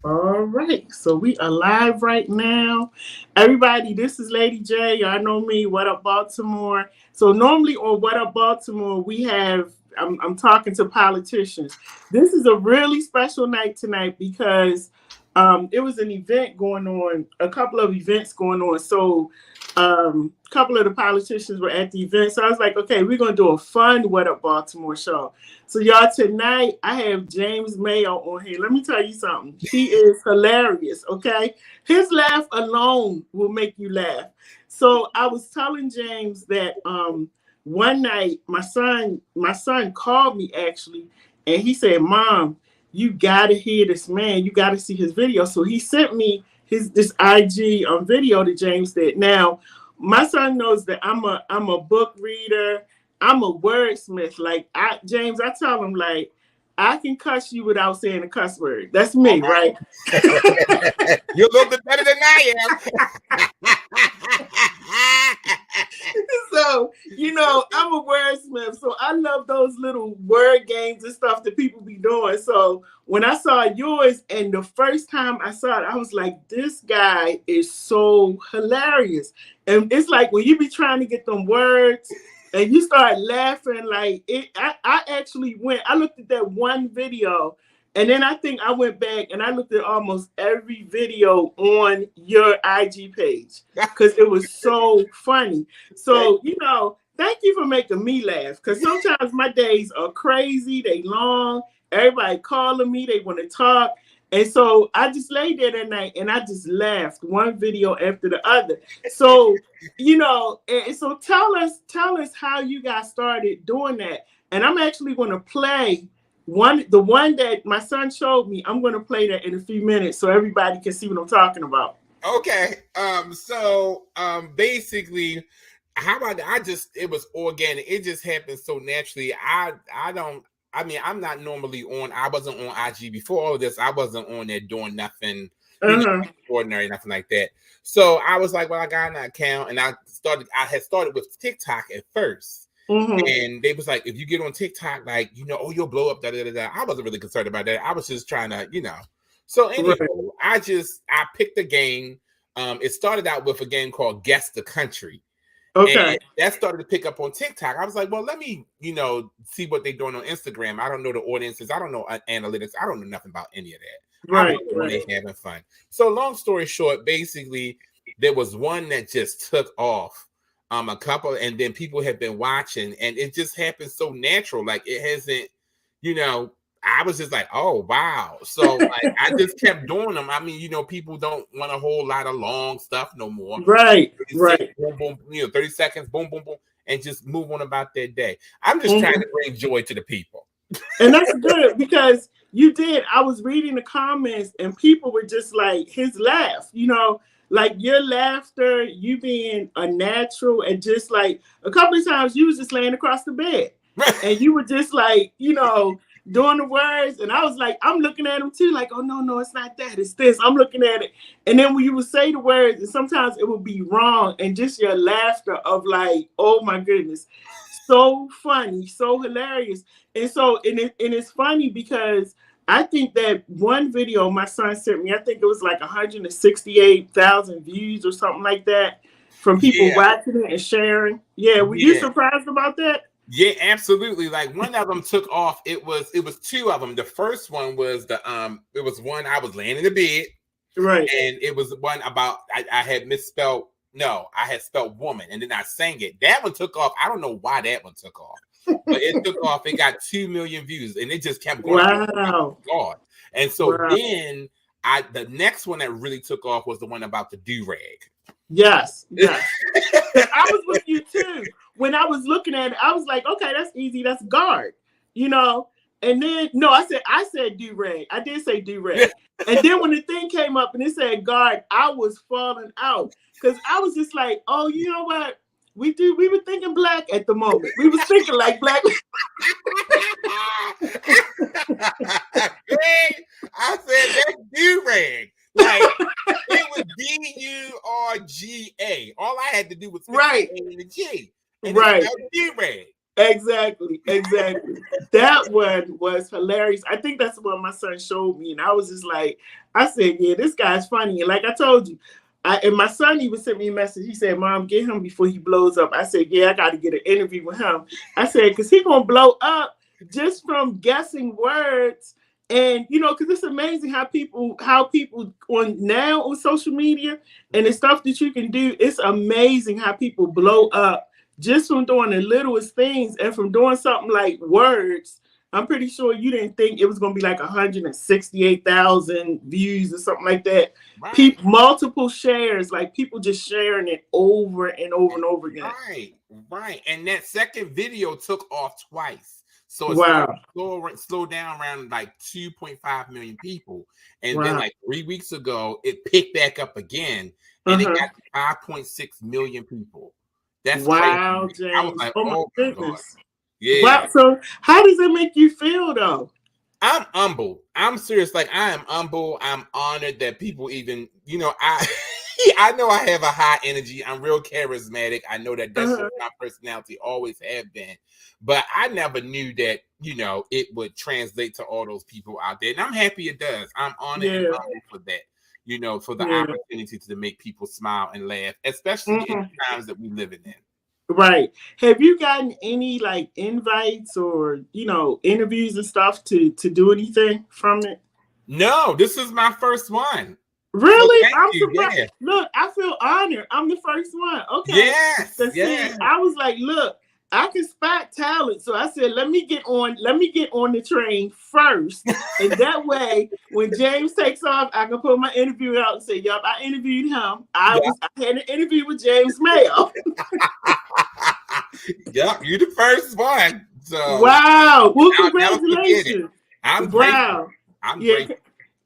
All right, so we are live right now. Everybody, this is Lady J. Y'all know me. What up, Baltimore? So normally on What Up, Baltimore, we have I'm talking to politicians. This is a really special night tonight because it was an event going on, a couple of events going on. So a couple of the politicians were at the event. So I was like, okay, we're gonna do a fun What Up, Baltimore show. So y'all, tonight I have James Mayo on here. Let me tell you something. He is hilarious, okay? His laugh alone will make you laugh. So I was telling James that one night my son called me actually, and he said, "Mom, you gotta hear this man. You gotta see his video." So he sent me this IG video that James did. Now, my son knows that I'm a book reader. I'm a wordsmith. Like James, I tell him like I can cuss you without saying a cuss word. That's me, right? You're a little bit better than I am. So, I'm a wordsmith. So I love those little word games and stuff that people be doing. So when I saw yours and the first time I saw it, I was like, this guy is so hilarious. And it's like when you be trying to get them words and you start laughing, like I actually I looked at that one video, and then I think I went back and I looked at almost every video on your IG page because it was so funny. So, thank you for making me laugh, because sometimes my days are crazy, they long, everybody calling me, they want to talk. And so I just laid there that night and I just laughed one video after the other. So, and so tell us how you got started doing that. And I'm actually going to play the one that my son showed me. I'm going to play that in a few minutes so everybody can see what I'm talking about. Okay. Basically, it was organic. It just happened so naturally. I'm not normally on. I wasn't on IG before all of this. I wasn't on there doing nothing extraordinary, nothing like that. So I was like, well, I got an account, and I had started with TikTok at first. And they was like, if you get on TikTok, like, you'll blow up, da da da da. I wasn't really concerned about that. I was just trying to, So anyway, I picked a game. It started out with a game called Guess the Country. Okay. And that started to pick up on TikTok. I was like, well, let me, see what they're doing on Instagram. I don't know the audiences. I don't know analytics. I don't know nothing about any of that. Right. They're having fun. So long story short, basically, there was one that just took off. A couple, and then people have been watching, and it just happened so natural. Like it hasn't, I was just like, oh wow. So like I just kept doing them. I mean, people don't want a whole lot of long stuff no more. Right. Boom, boom, 30 seconds, boom, boom, boom, and just move on about their day. I'm just trying to bring joy to the people. And that's good because you did. I was reading the comments and people were just like, his laugh, like your laughter, you being a natural, and just like a couple of times you was just laying across the bed and you were just like, doing the words. And I was like, I'm looking at them too, like, oh no, it's not that, it's this. I'm looking at it. And then when you would say the words, and sometimes it would be wrong, and just your laughter of like, oh my goodness, so funny, so hilarious. And so, and it's funny because I think that one video my son sent me, I think it was like 168,000 views or something like that from people watching it and sharing. Yeah, were you surprised about that? Yeah, absolutely. Like one of them took off. It was two of them. The first one was it was one I was laying in the bed. Right. And it was one about I had misspelled. No, I had spelled woman, and then I sang it. That one took off. I don't know why that one took off. But it took off. It got 2 million views, and it just kept going. Wow! God, and so then the next one that really took off was the one about the do-rag. Yes. I was with you too. When I was looking at it, I was like, okay, that's easy. That's guard, And then I said do-rag. I did say do-rag. And then when the thing came up and it said guard, I was falling out because I was just like, oh, you know what? We were thinking black at the moment. We was thinking like black. I said that's do-rag. Like it was DURGA. All I had to do was right in the G. And right. Do-rag. Exactly. That one was hilarious. I think that's what my son showed me, and I was just like, I said, "Yeah, this guy's funny." And like I told you, and my son even sent me a message. He said, "Mom, get him before he blows up." I said, "Yeah, I got to get an interview with him." I said, "Because he gonna blow up just from guessing words." And because it's amazing how people on now on social media and the stuff that you can do. It's amazing how people blow up just from doing the littlest things and from doing something like words. I'm pretty sure you didn't think it was going to be like 168,000 views or something like that. Right. Multiple shares, like people just sharing it over and over and over again. Right. And that second video took off twice. So it Wow. slowed down around like 2.5 million people. And then Wow. like 3 weeks ago, it picked back up again and it got 5.6 million people. That's crazy. Wow, I was James. like, Oh my oh my God. goodness. Yeah. Wow. So how does it make you feel though? I'm humble. I'm serious. Like I am humble. I'm honored that people even, I know I have a high energy. I'm real charismatic. I know that's just my personality always have been. But I never knew that, it would translate to all those people out there. And I'm happy it does. I'm honored and humbled for that, for the opportunity to make people smile and laugh, especially in the times that we living in. Right. Have you gotten any like invites or interviews and stuff to do anything from it? No, this is my first one. So Really? thank I'm you. surprised. Yeah. Look, I feel honored. I'm the first one. Okay. Yes. So see, I was like, look, I can spot talent. So I said, let me get on the train first. And that way, when James takes off, I can put my interview out and say, yup, I interviewed him. I had an interview with James Mayo. Yep, you're the first one. So wow. Well, congratulations. I'm grateful. I'm grateful.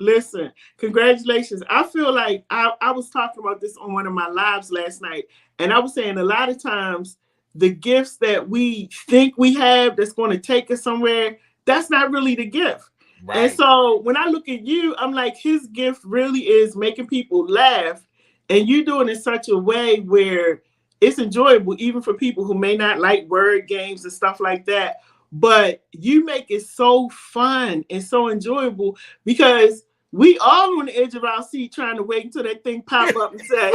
Listen, congratulations. I feel like I was talking about this on one of my lives last night, and I was saying a lot of times the gifts that we think we have that's going to take us somewhere, that's not really the gift. Right. And so when I look at you, I'm like, his gift really is making people laugh, and you do it in such a way where it's enjoyable, even for people who may not like word games and stuff like that. But you make it so fun and so enjoyable because we all on the edge of our seat trying to wait until that thing pop up and say,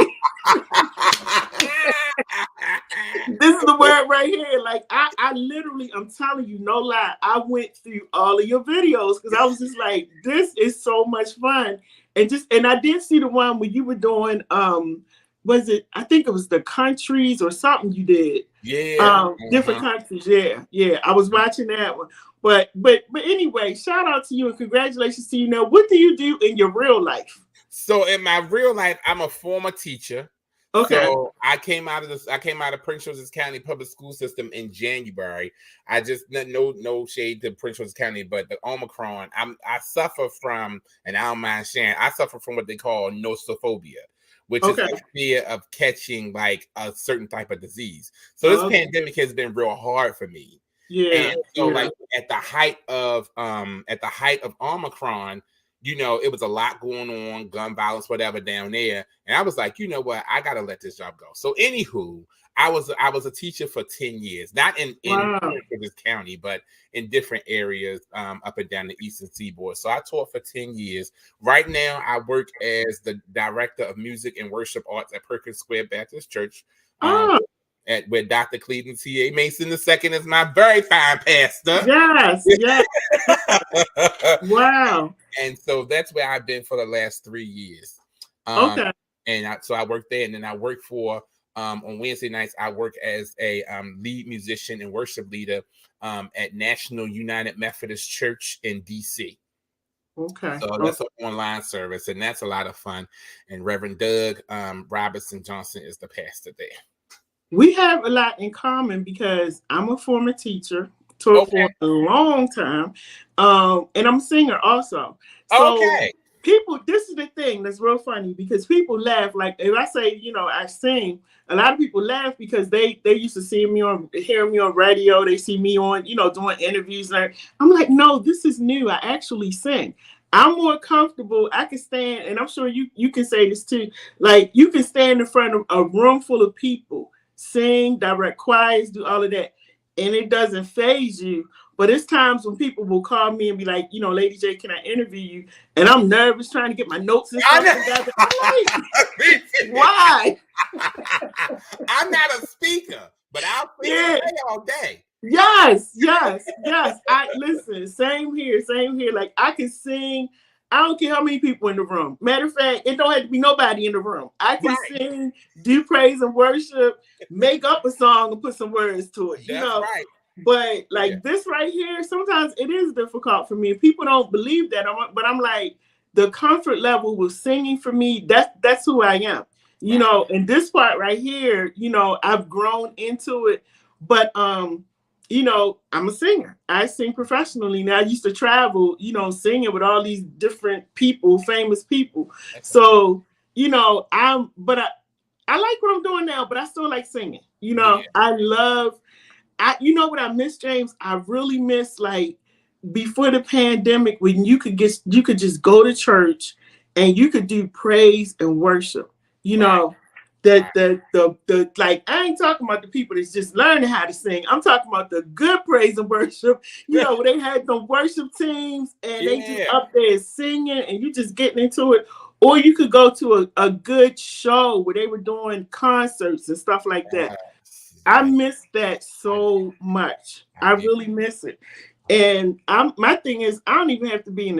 this is the word right here. Like I literally, I'm telling you, no lie, I went through all of your videos because I was just like, this is so much fun. And I did see the one where you were doing was it, I think it was the countries or something you did. Yeah. Different countries. Yeah. I was watching that one. But anyway, shout out to you and congratulations to you. Now, what do you do in your real life? So in my real life, I'm a former teacher. Okay. So I came out of Prince George's County public school system in January. I just no shade to Prince George's County, but the Omicron, I suffer from, and I don't mind sharing, I suffer from what they call nosophobia, which is the fear of catching like a certain type of disease. So this pandemic has been real hard for me. Yeah. And so like at the height of Omicron, it was a lot going on, gun violence, whatever down there. And I was like, you know what? I gotta let this job go. So anywho, I was a teacher for 10 years, not in this county, but in different areas up and down the Eastern Seaboard. So I taught for 10 years. Right now, I work as the director of music and worship arts at Perkins Square Baptist Church. Where Dr. Cleveland T.A. Mason II is my very fine pastor. Yes. Wow. And so that's where I've been for the last 3 years. And so I work there, and then I work for on Wednesday nights. I work as a lead musician and worship leader at National United Methodist Church in DC. Okay. So that's an online service, and that's a lot of fun. And Reverend Doug Robinson Johnson is the pastor there. We have a lot in common because I'm a former teacher, taught for a long time, and I'm a singer also. So people, this is the thing that's real funny because people laugh. Like if I say, I sing, a lot of people laugh because they used to hear me on radio. They see me on, doing interviews. And I'm like, no, this is new. I actually sing. I'm more comfortable. I can stand, and I'm sure you can say this too. Like you can stand in front of a room full of people, sing, direct choirs, do all of that. and it doesn't phase you. But it's times when people will call me and be like, you know, Lady J, can I interview you? And I'm nervous trying to get my notes and stuff together. I'm like, why? I'm not a speaker, but I'll play all day. Yes. I listen, same here. Like I can sing. I don't care how many people in the room. Matter of fact, it don't have to be nobody in the room. I can sing, do praise and worship, make up a song and put some words to it. You know. Right. But like this right here, sometimes it is difficult for me. People don't believe that. But I'm like, the comfort level with singing for me, that's who I am. You know, and this part right here, you know, I've grown into it. But you know, I'm a singer. I sing professionally. Now I used to travel, you know, singing with all these different people, famous people. So, you know, I like what I'm doing now, but I still like singing. You know, you know what I miss, James? I really miss like before the pandemic when you could just go to church and you could do praise and worship. You know, the like I ain't talking about the people that's just learning how to sing. I'm talking about the good praise and worship. You know, where they had the worship teams and they just up there singing and you just getting into it. Or you could go to a good show where they were doing concerts and stuff like that. I miss that so much. I really miss it. And my thing is, I don't even have to be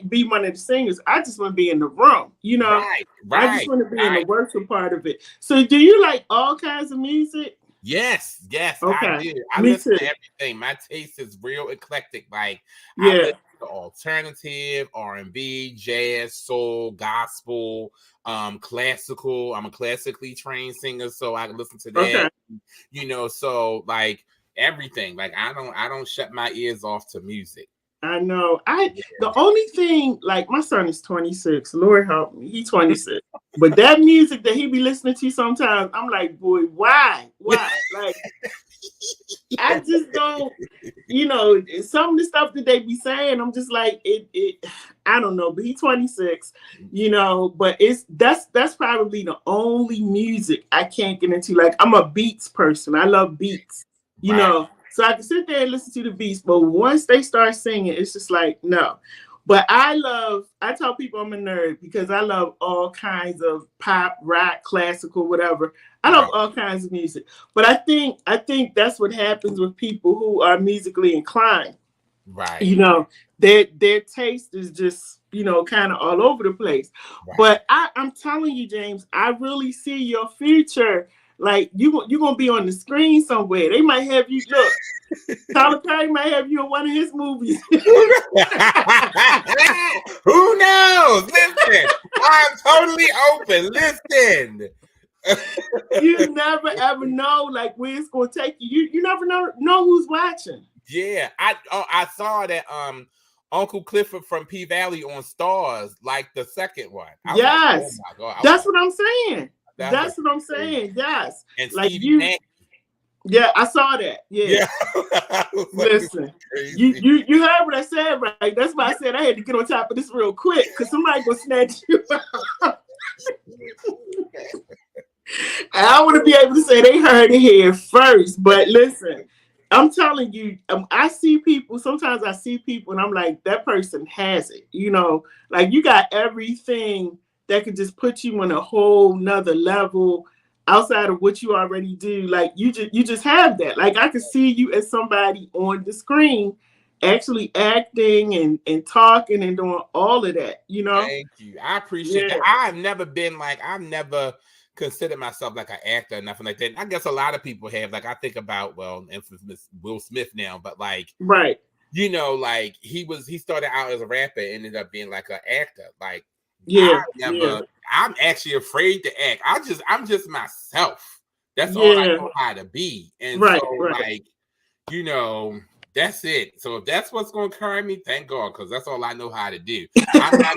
be one of the singers. I just want to be in the room, you know. I just want to be in the worship part of it. So, do you like all kinds of music? Yes, okay. I do. I listen to everything. My taste is real eclectic. Like, I listen to alternative, R&B, jazz, soul, gospel, classical. I'm a classically trained singer, so I can listen to that. Okay. You know, so like everything. Like I don't shut my ears off to music. I know. The only thing, like my son is 26. Lord help me, he's 26. But that music that he be listening to sometimes, I'm like, boy, why? Like, I just don't. You know, some of the stuff that they be saying, I'm just like, it. I don't know. But he's 26. You know, but that's probably the only music I can't get into. Like, I'm a beats person. I love beats. You know. So I can sit there and listen to the beats, but once they start singing, it's just like, no. But I tell people I'm a nerd because I love all kinds of pop, rock, classical, whatever. I love all kinds of music. But I think that's what happens with people who are musically inclined. Right. You know, their taste is just, you know, kind of all over the place. Right. But I'm telling you, James, I really see your future. Like you're gonna be on the screen somewhere. They might have you look. Tyler Perry might have you in one of his movies. Who knows? Listen, I'm totally open. Listen. You never ever know like where it's gonna take you. You never know who's watching. Yeah, I saw that Uncle Clifford from P Valley on Stars, like the second one. Yes, like, oh my God. That's what I'm saying. That's what I'm saying. Yes. And like Stevie Mack. Yeah, I saw that. Yeah. Listen, you heard what I said, right? That's why I said I had to get on top of this real quick because somebody gonna snatch you out. I want to be able to say they heard it here first. But listen, I'm telling you, I see people. Sometimes I see people and I'm like, that person has it. You know, like you got everything that could just put you on a whole nother level outside of what you already do. Like you just have that. Like I could see you as somebody on the screen actually acting and talking and doing all of that, you know? Thank you. I appreciate that. I've never considered myself like an actor or nothing like that. I guess a lot of people have. Like I think about, infamous Will Smith now, but like, right. You know, like he started out as a rapper, ended up being like an actor. Like, I'm actually afraid to act. I'm just myself. That's all I know how to be. And like, you know, that's it. So if that's what's going to carry me, thank God, because that's all I know how to do. I'm not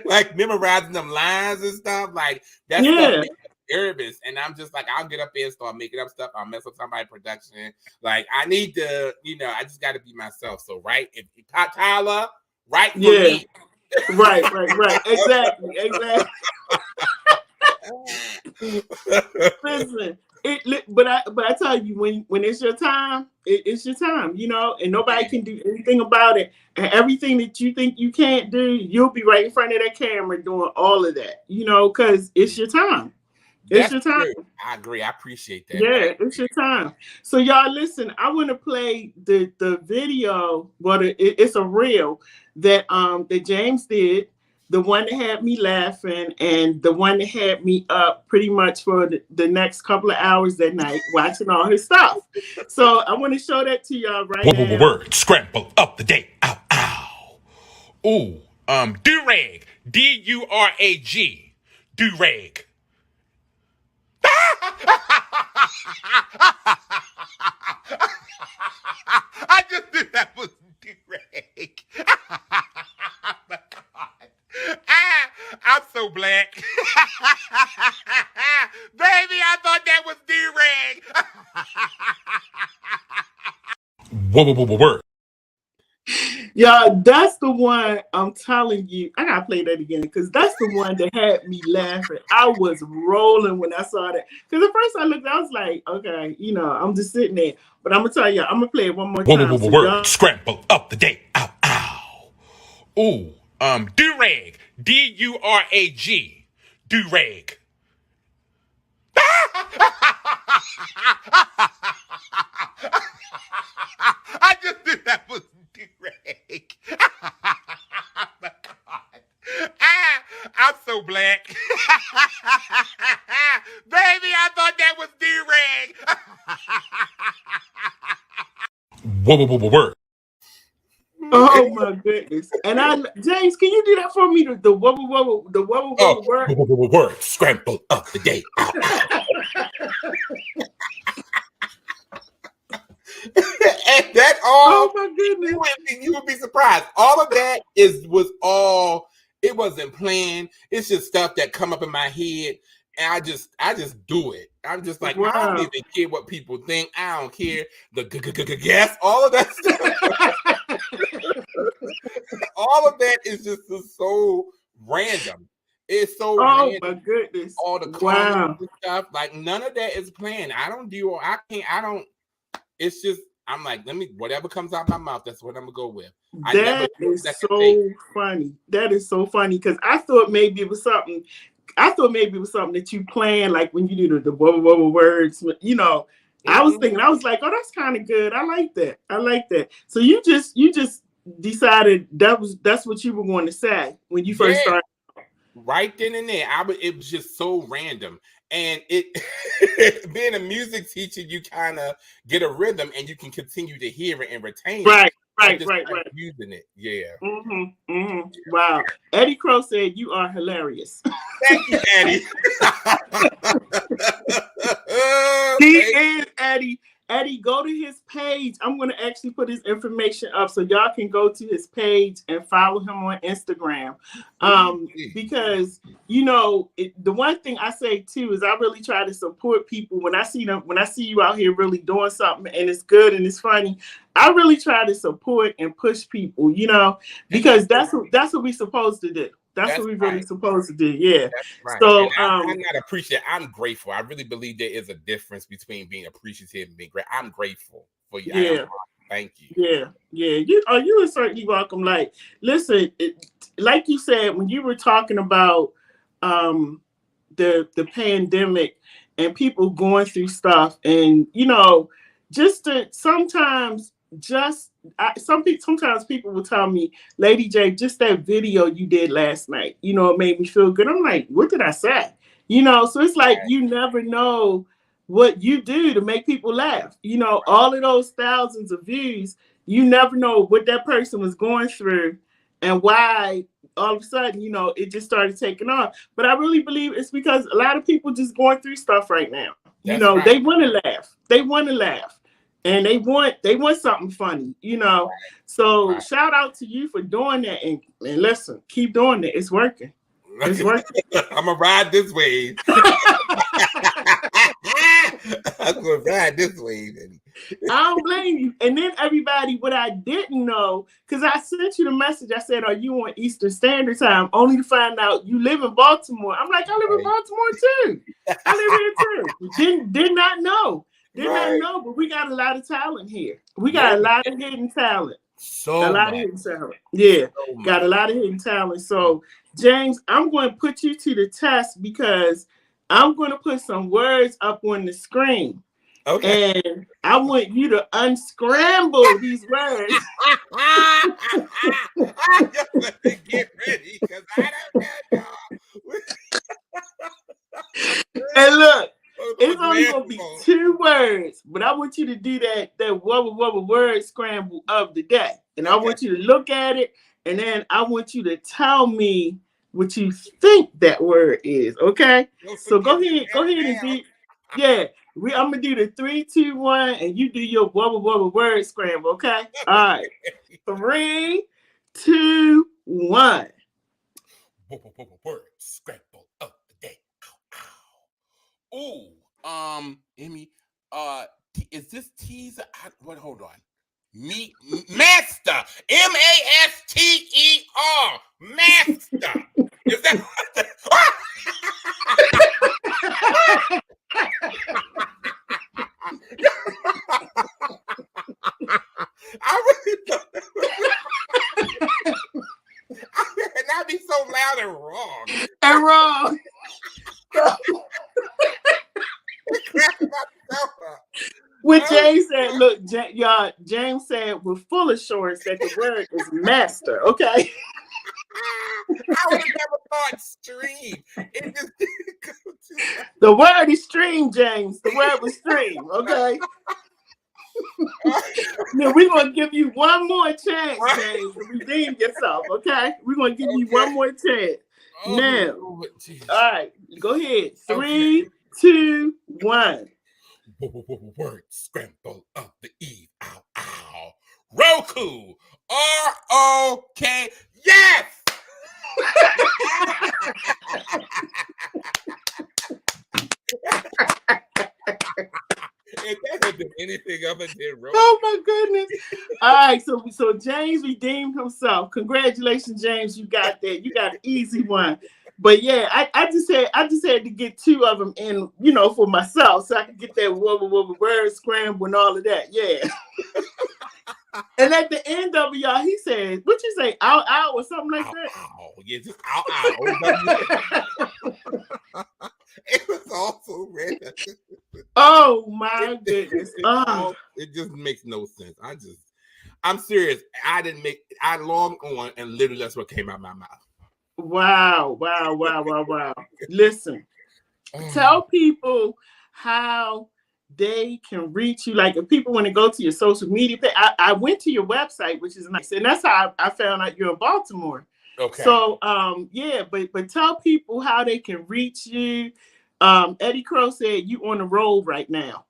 like memorizing them lines and stuff. Like that's stuff nervous. And I'm just like, I'll get up there and start making up stuff. I'll mess up somebody's production. Like I need to, you know, I just got to be myself. So if Tyler, right for me. Right. Exactly. Listen, but I tell you, when it's your time, it's your time, and nobody can do anything about it. And everything that you think you can't do, you'll be right in front of that camera doing all of that, because it's your time. It's your time. True. I agree. I appreciate that. Yeah, it's your time. So y'all listen, I want to play the video, but it's a reel that James did, the one that had me laughing and the one that had me up pretty much for the next couple of hours that night watching all his stuff. So I want to show that to y'all right now. Word, scramble up the day. Ow, ow. Ooh, durag. D-U-R-A-G. Durag. I just knew that was durag. My God. I'm so black. Baby, I thought that was durag. Word. Y'all, that's the one I'm telling you. I gotta play that again because that's the one that had me laughing. I was rolling when I saw that. Because at first I looked, I was like, okay, I'm just sitting there. But I'm gonna tell you, I'm gonna play it one more time. Word, scramble up the day. Ow, ow. Ooh, durag. D-U-R-A-G. Durag. I just knew that was durag. My God. I'm so black. Baby, I thought that was durag. Word. Oh my goodness! And James, can you do that for me? The word. Word, scramble up the day. And that all. Oh my goodness! You would be surprised. All of that was all. It wasn't planned. It's just stuff that come up in my head, and I just do it. I'm just like, wow. I don't even care what people think. I don't care. The guess, all of that stuff. All of that is just so random. It's so random. My goodness. All the comments and stuff. Like none of that is planned. I don't. It's just, I'm like, whatever comes out my mouth, that's what I'm gonna go with. That is so funny. That is so funny because I thought maybe it was something. That you planned, like when you do the words. I was thinking, I was like, oh, that's kind of good. I like that. So you just decided that's what you were going to say when you first started. Right then and there, it was just so random. And it being a music teacher, you kind of get a rhythm and you can continue to hear it and retain it. Right. Using it, yeah. Wow. Eddie Crow said you are hilarious. Thank you, Eddie. He is Eddie. Eddie, go to his page. I'm going to actually put his information up so y'all can go to his page and follow him on Instagram. Because, the one thing I say too is I really try to support people when I see you out here really doing something and it's good and it's funny. I really try to support and push people, because that's what we're supposed to do. That's what we're really supposed to do. Yeah. That's right. So I'm not appreciative. I'm grateful. I really believe there is a difference between being appreciative and being great. I'm grateful for you. Yeah. Thank you. Yeah. You are certainly welcome. Like, listen, like you said, when you were talking about the pandemic and people going through stuff, and sometimes people will tell me, LadyJ, just that video you did last night, it made me feel good. I'm like, what did I say? So it's like you never know what you do to make people laugh. All of those thousands of views, you never know what that person was going through and why all of a sudden, it just started taking off. But I really believe it's because a lot of people just going through stuff right now. They want to laugh. They want to laugh. And they want something funny, So shout out to you for doing that, and listen, keep doing it. It's working. It's working. I'm gonna ride this wave. I'm going to ride this way. I don't blame you. And then everybody, what I didn't know, because I sent you the message, I said, are you on Eastern Standard Time? Only to find out you live in Baltimore. I'm like, I live in Baltimore too. I live here too. Did not know. Did not know, but we got a lot of talent here. We got a lot of hidden talent. So a lot of hidden talent. Yeah, got a lot of hidden talent. So, James, I'm going to put you to the test because I'm going to put some words up on the screen. Okay. And I want you to unscramble these words. I just want to get ready because I don't know. And look, it's only going to be 2 words, but I want you to do that wubba word scramble of the day. And I want you to look at it, and then I want you to tell me what you think that word is, okay? So go ahead and do, yeah. I'm gonna do the 3, 2, 1, and you do your wubba word scramble, okay? All right. 3, 2, 1. Word scramble of the day. Ow, ow. Ooh, Emmy, is this teaser? What? Hold on. Master, Master, master. Is that? I really don't. And I be so loud and wrong. And wrong. What James said, look, y'all, James said with full assurance that the word is master, okay? I would have never thought stream. It just didn't go to the word is stream, James. The word was stream, okay? Now we're gonna give you one more chance, James, to redeem yourself, okay? We're gonna give you one more chance. Now, all right, go ahead. 3, 2, 1. Word scramble of the eve. Ow, ow. Roku. ROK. Yes. If that had been anything other than Roku. Oh my goodness! All right, so James redeemed himself. Congratulations, James. You got that. You got an easy one. But yeah, I just had to get 2 of them in, for myself, so I could get that word scramble and all of that. Yeah. And at the end of it, y'all, he said, "What you say? Ow, or something like that." Ow, yeah, just ow. It was also red. Oh my goodness! It just makes no sense. I'm serious. I logged on and literally that's what came out of my mouth. Wow. Listen, tell people how they can reach you. Like if people want to go to your social media page, I went to your website, which is nice. And that's how I found out you're in Baltimore. Okay. So, yeah, but tell people how they can reach you. Eddie Crow said you on the road right now.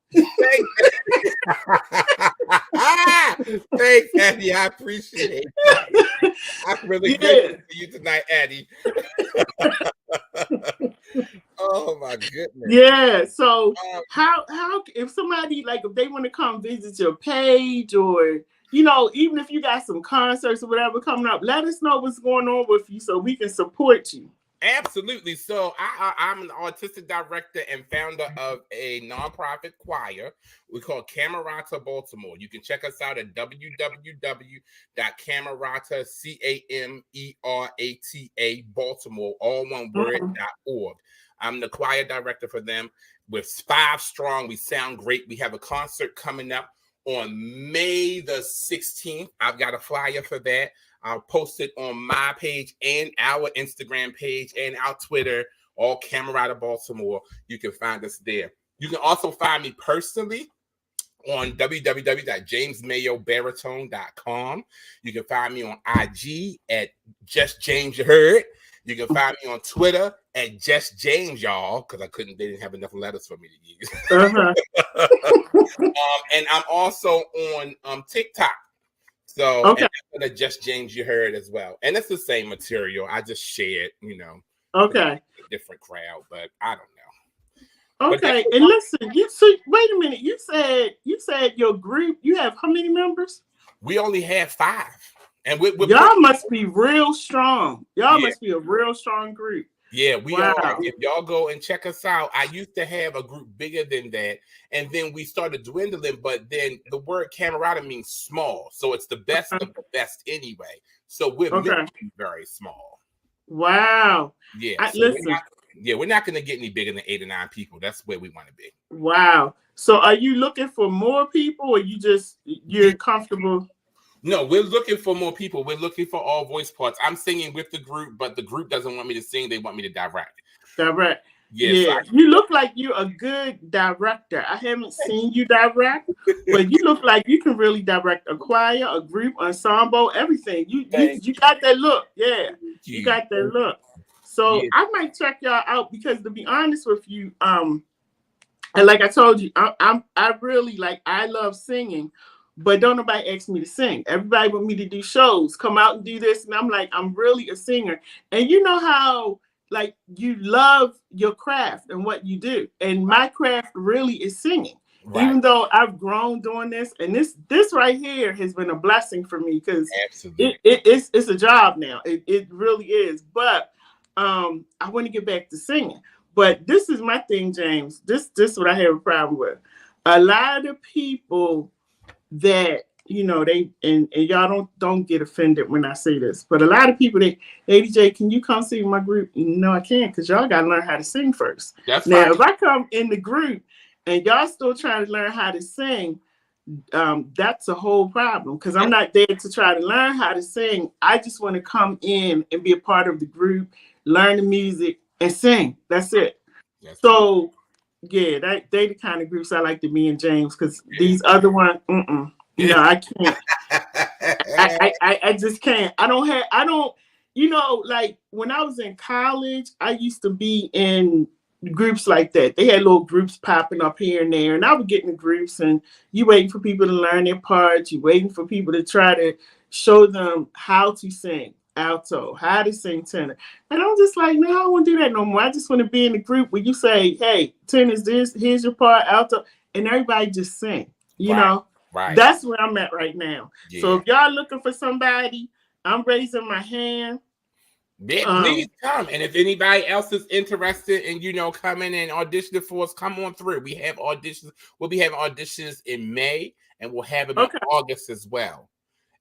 Thanks, Eddie. I appreciate it. I'm really good for you tonight, Eddie. Oh my goodness. Yeah. So how if somebody if they want to come visit your page or even if you got some concerts or whatever coming up, let us know what's going on with you so we can support you. Absolutely. So I'm an artistic director and founder of a nonprofit choir we call Camerata Baltimore. You can check us out at www.camerata, CAMERATA Baltimore, all one word.org. I'm the choir director for them. We're 5 strong. We sound great. We have a concert coming up on May the 16th. I've got a flyer for that. I'll post it on my page and our Instagram page and our Twitter, all Camerata Baltimore. You can find us there. You can also find me personally on www.jamesmayobaritone.com. You can find me on IG at Just James You Heard. You can find me on Twitter at Just James, y'all, because they didn't have enough letters for me to use. And I'm also on TikTok. So and Just James You Heard as well. And it's the same material. I just share it, Okay. Different crowd, but I don't know. Okay, and listen, wait a minute. You said your group. You have how many members? We only have 5, and Y'all must be real strong. Y'all yeah. must be a real strong group. Yeah, we wow. are. If y'all go and check us out, I used to have a group bigger than that, and then we started dwindling. But then the word camaraderie means small, so it's the best of the best anyway. So we're very small. Wow. Yeah. So listen. We're not going to get any bigger than 8 or 9 people. That's where we want to be. Wow. So are you looking for more people, or you're comfortable? No, we're looking for more people. We're looking for all voice parts. I'm singing with the group, but the group doesn't want me to sing. They want me to direct. Direct. Yeah. Yeah. You look like you're a good director. I haven't seen you direct, but you look like you can really direct a choir, a group, ensemble, everything. You got that look. Yeah. You got that look. So I might check y'all out, because to be honest with you, and like I told you, I really I love singing. But don't nobody ask me to sing. Everybody want me to do shows, come out and do this. And I'm like, I'm really a singer. And you know how you love your craft and what you do. And my craft really is singing. Right. Even though I've grown doing this. And this right here has been a blessing for me, because it's a job now. It really is. But I want to get back to singing. But this is my thing, James. This is what I have a problem with. A lot of people that they and y'all don't get offended when I say this, but a lot of people LadyJ, can you come sing my group? No, I can't, because y'all gotta learn how to sing first. That's now fine. If I come in the group and y'all still trying to learn how to sing, that's a whole problem, because I'm not there to try to learn how to sing. I just want to come in and be a part of the group, learn the music, and sing. That's it. So yeah, they the kind of groups I like to be in, James, because these other ones, no, I can't. I just can't. I don't, when I was in college, I used to be in groups like that. They had little groups popping up here and there, and I would get in the groups, and you waiting for people to learn their parts. You waiting for people to try to show them how to sing alto, how to sing tenor. And I'm just like, no, I don't want to do that no more. I just want to be in the group where you say, hey, tenor is this, here's your part, alto, and everybody just sing. You know? Right. That's where I'm at right now. Yeah. So if y'all looking for somebody, I'm raising my hand. Yeah, please come. And if anybody else is interested in, coming and auditioning for us, come on through. We have auditions. We'll be having auditions in May, and we'll have them in August as well.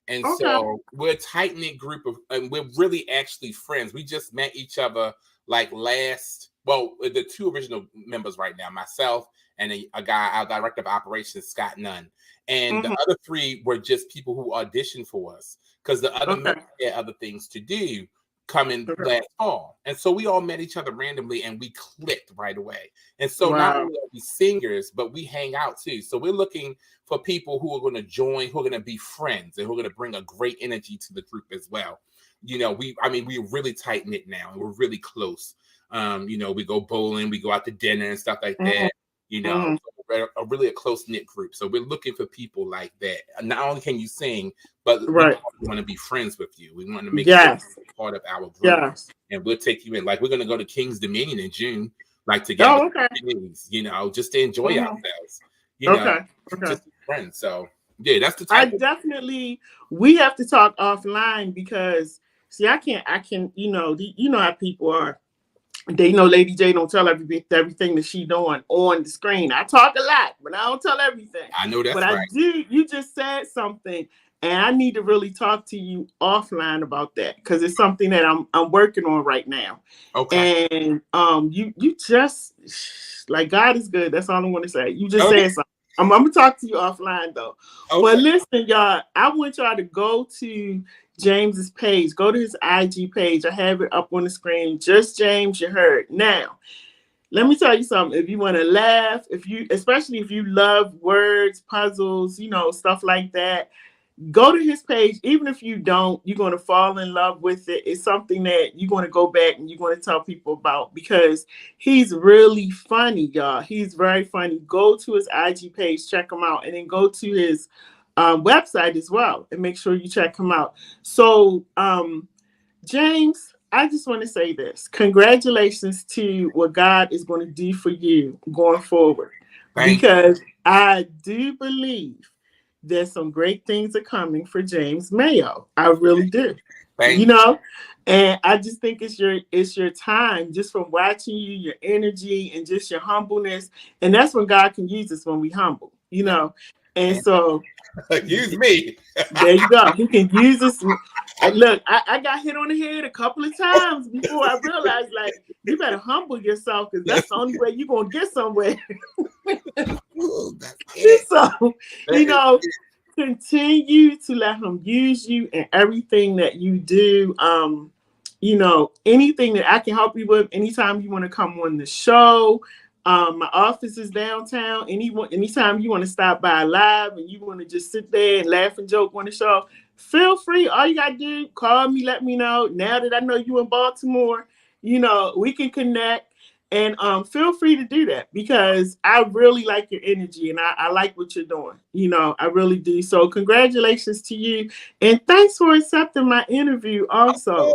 And so we're a tight-knit group and we're really actually friends. We just met each other the 2 original members right now, myself and a guy, our director of operations, Scott Nunn. And the other 3 were just people who auditioned for us, because the other members had other things to do coming last fall. And so we all met each other randomly, and we clicked right away. And so not only are we singers, but we hang out too. So we're looking for people who are going to join, who are going to be friends, and who are going to bring a great energy to the group as well. We're really tight knit now, and we're really close. We go bowling, we go out to dinner and stuff like that. So we're really a close knit group. So we're looking for people like that. Not only can you sing, but we want to be friends with you. We want to make you part of our group, and we'll take you in. Like, we're going to go to King's Dominion in June, together, just to enjoy ourselves. Just friends. So yeah, that's the type. We have to talk offline, because I can how people are. They know LadyJ don't tell everything that she doing on the screen. I talk a lot, but I don't tell everything. I know that's right. But I do. You just said something, and I need to really talk to you offline about that, because it's something that I'm working on right now. Okay. And you just God is good. That's all I want to say. You just said something. I'm gonna talk to you offline though. Okay. But listen, y'all, I want y'all to go to James's page. Go to his IG page. I have it up on the screen. Just James, you heard. Now, let me tell you something. If you want to laugh, especially if you love words, puzzles, stuff like that, go to his page. Even if you don't, you're going to fall in love with it. It's something that you're going to go back and you're going to tell people about, because he's really funny, y'all. He's very funny. Go to his IG page, check him out, and then go to his website as well, and make sure you check him out. So, James, I just want to say this. Congratulations to what God is going to do for you going forward. Because I do believe there's some great things are coming for James Mayo. I really do. You know, and I just think it's your time, just from watching you, your energy and just your humbleness. And that's when God can use us, when we humble, you know. And so use me. There you go. He can use us. Look, I got hit on the head a couple of times before I realized, like, you better humble yourself, because that's the only way you're going to get somewhere. So, you know, continue to let him use you in everything that you do. You know, anything that I can help you with, anytime you want to come on the show. My office is downtown. Anytime you want to stop by live and you want to just sit there and laugh and joke on the show, feel free. All you got to do, call me, let me know. Now that I know you in Baltimore, you know, we can connect. And feel free to do that, because I really like your energy and I like what you're doing. You know, I really do. So congratulations to you. And thanks for accepting my interview also.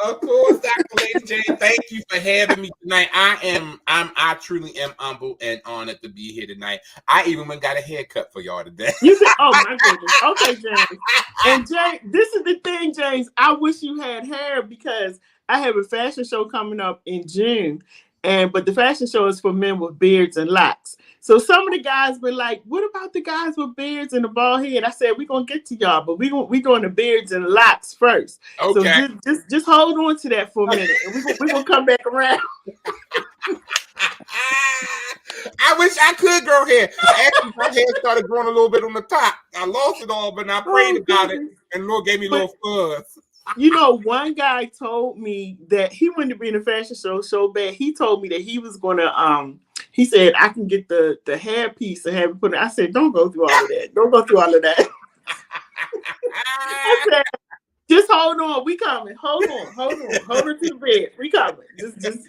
Of course, Dr. LadyJ. Thank you for having me tonight. I truly am humbled and honored to be here tonight. I even went got a haircut for y'all today. Oh my goodness. Okay, James. And James, this is the thing, James. I wish you had hair, because I have a fashion show coming up in June. But the fashion show is for men with beards and locks. So some of the guys were like, what about the guys with beards and the bald head? I said, we're going to get to y'all, but we're going to beards and locks first. Okay. So just hold on to that for a minute, and we're going to come back around. I wish I could grow hair. Actually, my hair started growing a little bit on the top. I lost it all, but I prayed about it, and the Lord gave me a little fuzz. You know, one guy told me that he wanted to be in a fashion show so bad. He told me that he was going to, he said, I can get the hair piece and have it put in. I said, don't go through all of that. Don't go through all of that. I said, just hold on. We coming. Hold on to the bed. We coming.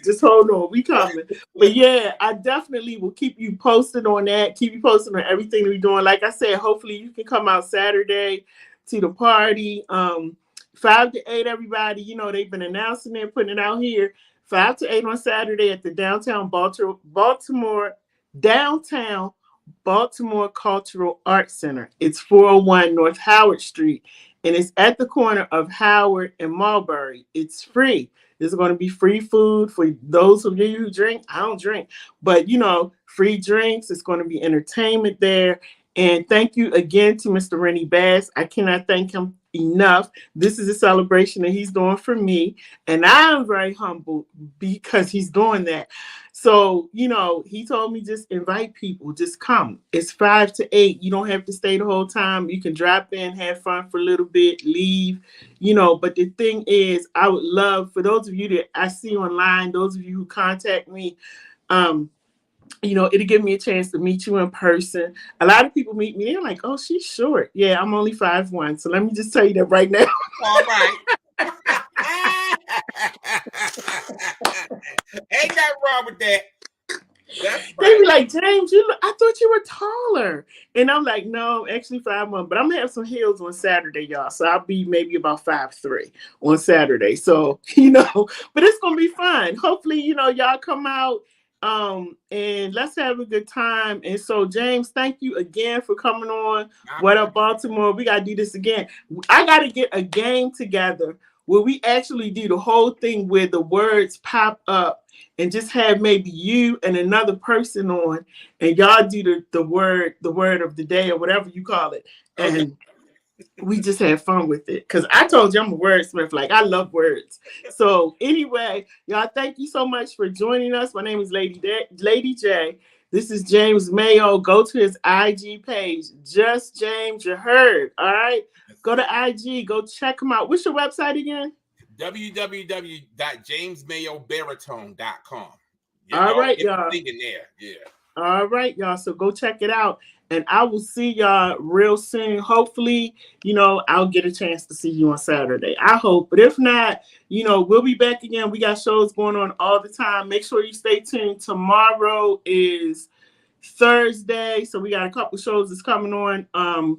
Just hold on. We coming. But yeah, I definitely will keep you posted on that. Keep you posted on everything we're doing. Like I said, hopefully you can come out Saturday to the party. 5 to 8, everybody. You know, they've been announcing it, putting it out here. 5 to 8 on Saturday at the downtown Baltimore Cultural Arts Center. It's 401 North Howard Street, and it's at the corner of Howard and Mulberry. It's free. There's going to be free food for those of you who drink. I don't drink, but you know, free drinks. It's going to be entertainment there. And thank you again to Mr. Rennie Bass. I cannot thank him enough. This is a celebration that he's doing for me, and I'm very humbled because he's doing that. So, you know, he told me just invite people, just come. It's 5 to 8. You don't have to stay the whole time. You can drop in, have fun for a little bit, leave, you know. But the thing is, I would love, for those of you that I see online, those of you who contact me, you know, it'll give me a chance to meet you in person. A lot of people meet me, they're like, oh, she's short. Yeah, I'm only 5'1". So let me just tell you that right now. All right. Ain't nothing wrong with that. That's right. They be like, James, I thought you were taller. And I'm like, no, I'm actually 5'1", but I'm gonna have some heels on Saturday, y'all. So I'll be maybe about 5'3" on Saturday. So, you know, but it's gonna be fun. Hopefully, you know, y'all come out. And let's have a good time. And so, James, thank you again for coming on. What Up Baltimore? We gotta do this again. I gotta get a game together where we actually do the whole thing where the words pop up, and just have maybe you and another person on, and y'all do the word of the day or whatever you call it. And we just had fun with it, because I told you I'm a wordsmith. Like, I love words. So anyway, y'all, thank you so much for joining us. My name is LadyJ. This is James Mayo. Go to his IG page, Just James You Heard. All right, go to IG, go check him out. What's your website again? www.jamesmayobaritone.com. All right, y'all. In there. Yeah. All right, y'all. So go check it out. And I will see y'all real soon. Hopefully, you know, I'll get a chance to see you on Saturday. I hope. But if not, you know, we'll be back again. We got shows going on all the time. Make sure you stay tuned. Tomorrow is Thursday. So we got a couple shows that's coming on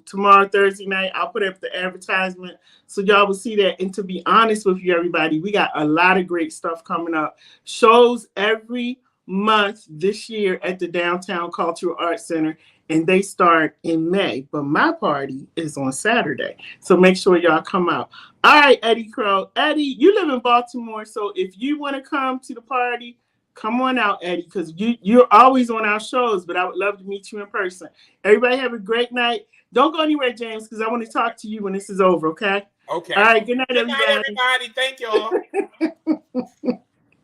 tomorrow, Thursday night. I'll put up the advertisement so y'all will see that. And to be honest with you, everybody, we got a lot of great stuff coming up. Shows every month this year at the Downtown Cultural Arts Center, and they start in May. But my party is on Saturday, so make sure y'all come out. All right, Eddie Crow. Eddie, you live in Baltimore, so if you want to come to the party, come on out, Eddie, because you're always on our shows, but I would love to meet you in person. Everybody have a great night. Don't go anywhere, James, because I want to talk to you when this is over, okay? Okay. All right, good night, everybody. Thank y'all.